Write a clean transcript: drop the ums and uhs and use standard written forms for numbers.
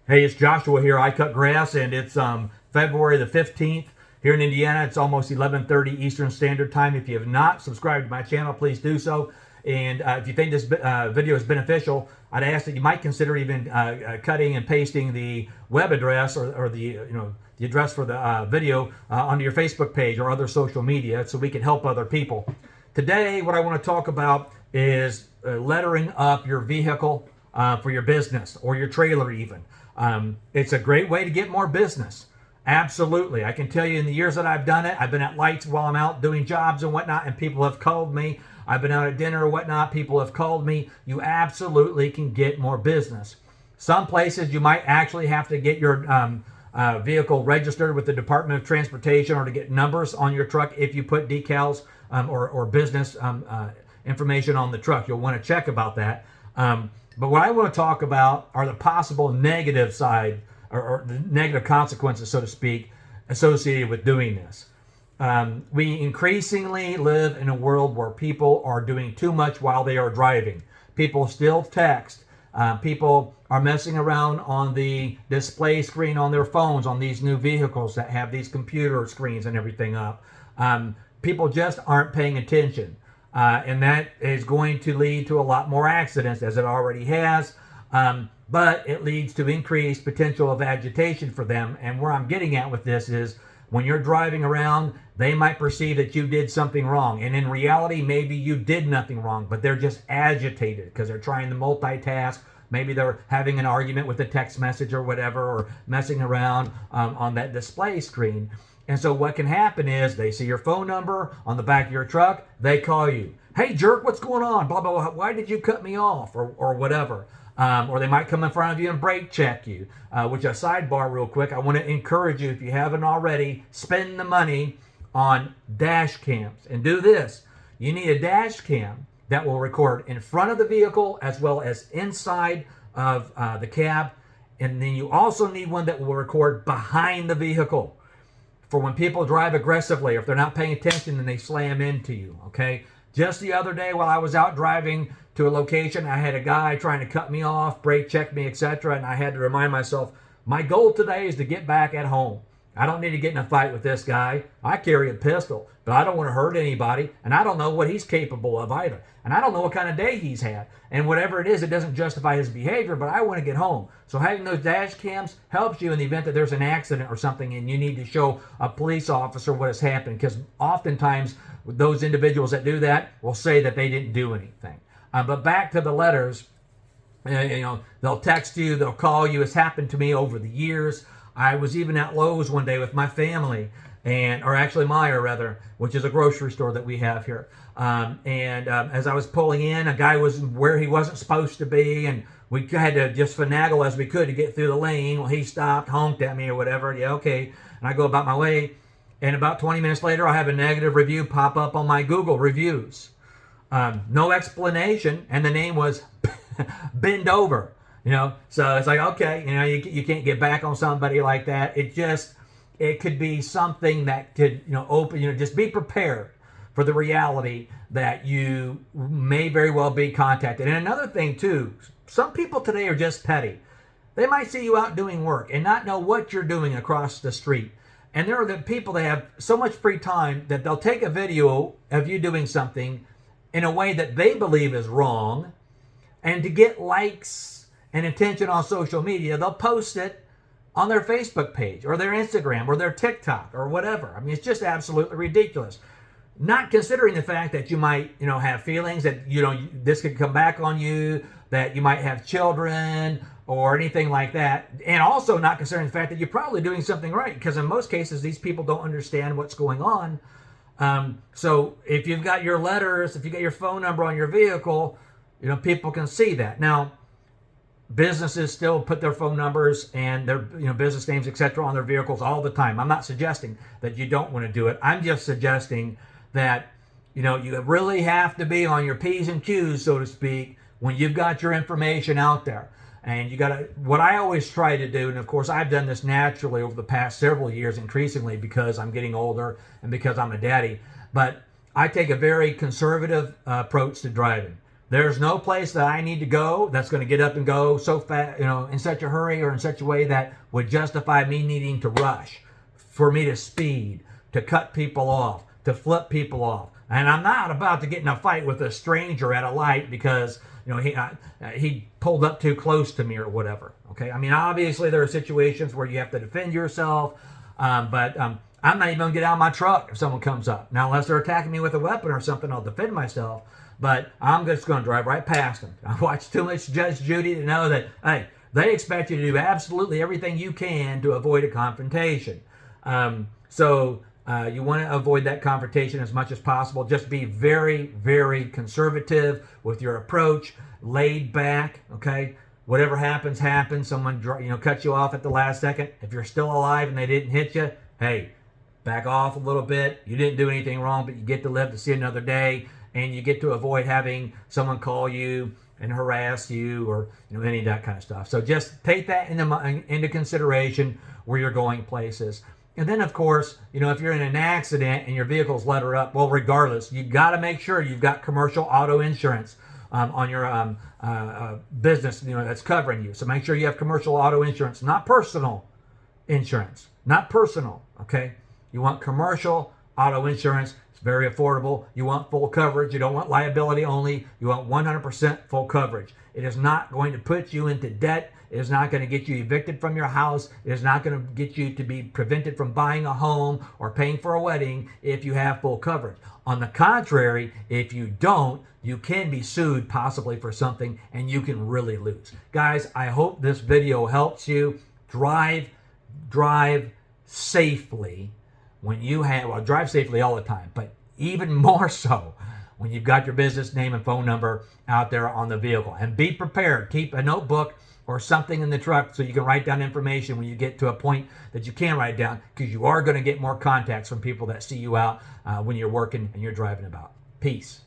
Hey, it's Joshua here. I cut grass, and it's February the 15th here in Indiana. It's almost 11:30 Eastern Standard Time. If you have not subscribed to my channel, please do so. And if you think this video is beneficial, I'd ask that you might consider even cutting and pasting the web address or the the address for the video onto your Facebook page or other social media, so we can help other people. Today, what I want to talk about is lettering up your vehicle for your business or your trailer even. It's a great way to get more business. Absolutely. I can tell you in the years that I've done it, I've been at lights while I'm out doing jobs and whatnot, and people have called me. I've been out at dinner or whatnot, people have called me. You absolutely can get more business. Some places you might actually have to get your vehicle registered with the Department of Transportation or to get numbers on your truck if you put decals or business information on the truck. You'll want to check about that. But what I want to talk about are the possible negative side or the negative consequences, so to speak, associated with doing this. We increasingly live in a world where people are doing too much while they are driving. People still text. People are messing around on the display screen on their phones on these new vehicles that have these computer screens and everything up. People just aren't paying attention. And that is going to lead to a lot more accidents, as it already has. But it leads to increased potential of agitation for them. And where I'm getting at with this is when you're driving around, they might perceive that you did something wrong. And in reality, maybe you did nothing wrong, but they're just agitated because they're trying to multitask. Maybe they're having an argument with a text message or whatever, or messing around on that display screen. And so what can happen is they see your phone number on the back of your truck, they call you. Hey, jerk, what's going on? Blah, blah, blah. Why did you cut me off? Or whatever. Or they might come in front of you and brake check you. Which, a sidebar real quick, I want to encourage you, if you haven't already, spend the money on dash cams. And do this. You need a dash cam that will record in front of the vehicle as well as inside of the cab. And then you also need one that will record behind the vehicle, for when people drive aggressively, or if they're not paying attention and they slam into you, okay? Just the other day while I was out driving to a location, I had a guy trying to cut me off, brake check me, etc., and I had to remind myself, my goal today is to get back at home. I don't need to get in a fight with this guy. I carry a pistol, but I don't want to hurt anybody, and I don't know what he's capable of either. And I don't know what kind of day he's had. And whatever it is, it doesn't justify his behavior, but I want to get home. So having those dash cams helps you in the event that there's an accident or something and you need to show a police officer what has happened, because oftentimes those individuals that do that will say that they didn't do anything. But back to the letters, they'll text you, they'll call you. It's happened to me over the years. I was even at Lowe's one day with my family, or actually Meijer rather, which is a grocery store that we have here. As I was pulling in, a guy was where he wasn't supposed to be, and we had to just finagle as we could to get through the lane. Well, he stopped, honked at me or whatever. Yeah, okay. And I go about my way. And about 20 minutes later, I have a negative review pop up on my Google reviews. No explanation, and the name was Bend Over. So it's like, okay, you can't get back on somebody like that. It could be something that could, just be prepared for the reality that you may very well be contacted. And another thing too, some people today are just petty. They might see you out doing work and not know what you're doing across the street. And there are the people that have so much free time that they'll take a video of you doing something in a way that they believe is wrong, and to get likes and attention on social media, they'll post it on their Facebook page or their Instagram or their TikTok or whatever. I mean, it's just absolutely ridiculous. Not considering the fact that you might, have feelings that, this could come back on you, that you might have children or anything like that. And also not considering the fact that you're probably doing something right, because in most cases, these people don't understand what's going on. So if you've got your letters, if you got your phone number on your vehicle, people can see that. Now, businesses still put their phone numbers and their business names, etc., on their vehicles all the time. I'm not suggesting that you don't want to do it. I'm just suggesting that you really have to be on your P's and Q's, so to speak, when you've got your information out there. And you got to, what I always try to do, and of course I've done this naturally over the past several years, increasingly because I'm getting older and because I'm a daddy, but I take a very conservative approach to driving. There's no place that I need to go that's going to get up and go so fast, in such a hurry or in such a way that would justify me needing to rush, for me to speed, to cut people off, to flip people off. And I'm not about to get in a fight with a stranger at a light because he pulled up too close to me or whatever. Okay, I mean, obviously there are situations where you have to defend yourself, but I'm not even going to get out of my truck if someone comes up. Now, unless they're attacking me with a weapon or something, I'll defend myself. But I'm just going to drive right past them. I watched too much Judge Judy to know that, hey, they expect you to do absolutely everything you can to avoid a confrontation. So you want to avoid that confrontation as much as possible. Just be very, very conservative with your approach, laid back, okay? Whatever happens, happens. Someone cuts you off at the last second. If you're still alive and they didn't hit you, hey, back off a little bit. You didn't do anything wrong, but you get to live to see another day. And you get to avoid having someone call you and harass you or any of that kind of stuff. So just take that into consideration where you're going places. And then, of course, if you're in an accident and your vehicle's let her up, well, regardless, you got to make sure you've got commercial auto insurance on your business, that's covering you. So make sure you have commercial auto insurance, not personal insurance, not personal. Okay, you want commercial auto insurance. It's very affordable. You want full coverage. You don't want liability only. You want 100% full coverage. It is not going to put you into debt. It is not going to get you evicted from your house. It is not going to get you to be prevented from buying a home or paying for a wedding if you have full coverage. On the contrary, if you don't, you can be sued possibly for something and you can really lose. Guys, I hope this video helps you. Drive safely. When you drive safely all the time, but even more so when you've got your business name and phone number out there on the vehicle. And be prepared. Keep a notebook or something in the truck so you can write down information when you get to a point that you can write down, because you are going to get more contacts from people that see you out when you're working and you're driving about. Peace.